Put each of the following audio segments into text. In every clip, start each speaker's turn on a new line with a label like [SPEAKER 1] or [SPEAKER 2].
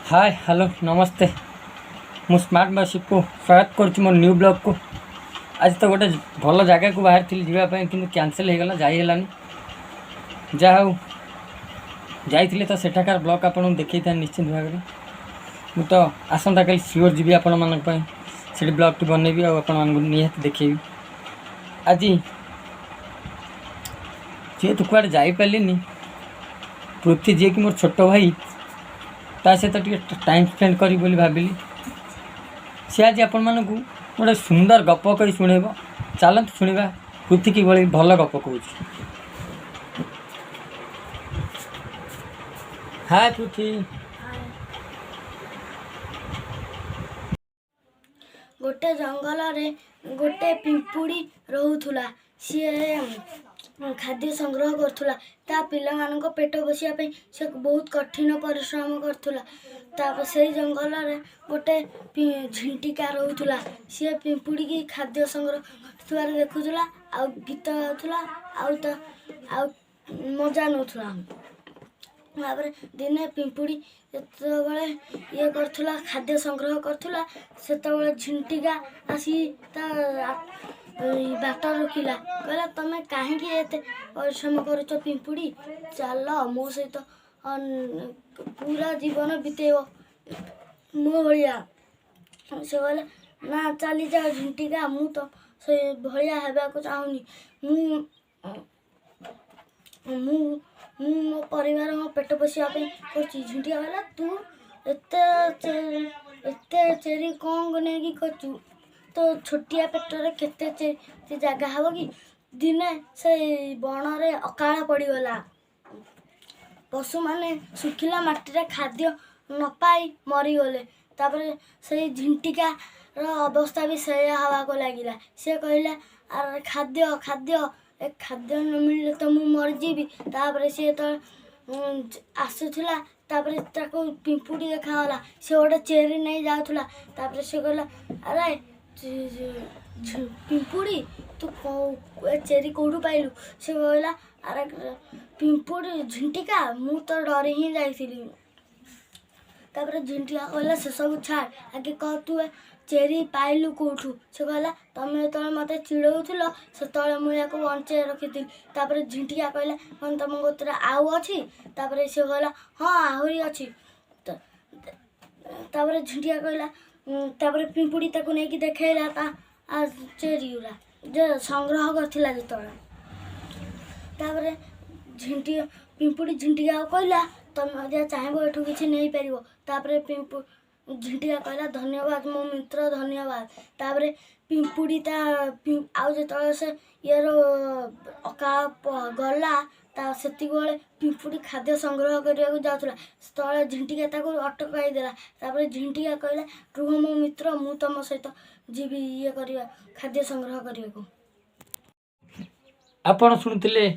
[SPEAKER 1] Hi hello नमस्ते मु smart boy Shipu स्वागत करुच्ची मो न्यू ब्लॉग को। आज तो गोटे भल जगह को बाहर थी जावाई कि कैंसल हो गला जाइलानी जहाँ जाइए तो सेठाकार ब्लॉग आपन देखी था निश्चिंत भाव में। मुझे तो आसंता कल सियोर जी आपण मान से ब्लॉग टी बनैबी आपत देखेबी। आज जेहेतु कुआड़े जापारे पृथ्वी जी कि मोर छोट भाई ता सहित टे टाइम स्पेंड करी बोली भाविली। सी आज आपण मानक गोटे सुंदर गप कही शुणेब चलत शुणा पृथ्वी कि भल गप कह। हाय पृथ्वी।
[SPEAKER 2] गोटे जंगल रे गोटे पिंपुड़ी रोहुथुला। सी खाद्य संग्रह करुला ता पिला मानक पेट बसिया से बहुत कठिन परिश्रम करुला। से जंगल रे गोटे झिंटिका रोहुथुला। सी पिंपुड़ी की खाद्य संग्रह कर देखुला आ गीत गाउथुला आ मजा नौथुला। दिने पिंपुड़ी जिते ये करुला खाद्य संग्रह करुला से झिंटिका आसी बाट रोकिला कहला तमें कहीं परिश्रम करुच पिंपुड़ी चल मो सहित पूरा जीवन बीतेब मो भाया। से कहले ना चली जा झिंटिका मु तो से भाया होगा चाहूनी मु मो परिवार मो पेट पोषापी कर। झिंटिका कहला तू एते चेरी कौन नहीं कर तो छोटिया पेटर केते जगह हम कि दिने से बण रे अकाल पड़गला। पशु माने सुखिला माटी खाद्य न पाई मरीगले। तापर से झिंटिका अवस्था भी से हवा को लगिला। से कहला अरे खाद्य खाद्य खाद्य न मिले तो मु मरजीबी। तापर सी तो आसुला ताको पिंपुड़ी देखा से गोटे चेरी नहीं जाऊला। तापर से कहला अरे पिंपुड़ी तू चेरी कौटू पाइलु। से कहला अरे पिंपुड़ी झिंटिका मु तो डरी ही जाइली। तापर झिंटिका कहला से सब छाड़ आगे कह तू चेरी पाइलु कौटू। से कहला तमें जो मत चिड़ौल से मुझे बंचे रखी। तापर झिंटिका कहला कौन तुम गोत्र आउ अच्छी। तापर से कहला हाँ आहरी अच्छी। तापर झिंटिका कहला तापर पिंपुड़ी ताको नहीं देखला चेरी गुला जो संग्रह करथिला जतरा। तापर पिंपुड़ी झिंटिका कहला तुम जहाँ चाहब एठू किसी नहीं पार। तापर झिंटिका कहला धन्यवाद मो मित्र धन्यवाद। तापर पिंपुड़ी आउ जो से यार अकाल गला से पिंपुड़ी खाद्य संग्रह करने जाऊला से झिंटिका अटकाई देला। तापर झिंटिका कहला रुह मो मित्र मु तुम सहित जीवी ये करवा खाद्य संग्रह करने को।
[SPEAKER 1] आपण शुणुले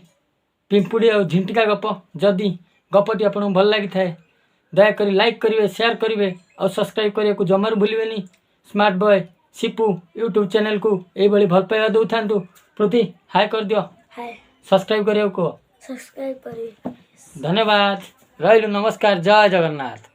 [SPEAKER 1] पिंपुड़ी और झिंटिका गप। जदि गपटी आपको भल लगी थाए दयाकोरी लाइक करेंगे शेयर करेंगे और सब्सक्राइब करने को जमार भूलें। Smart boy Shipu YouTube channel को यही भल पाइबा दौ था। पृथ्वी हाय कर दियो।
[SPEAKER 2] हाय
[SPEAKER 1] सब्सक्राइब करियो को
[SPEAKER 2] सब्सक्राइब करिए।
[SPEAKER 1] धन्यवाद रही। नमस्कार जय जगन्नाथ।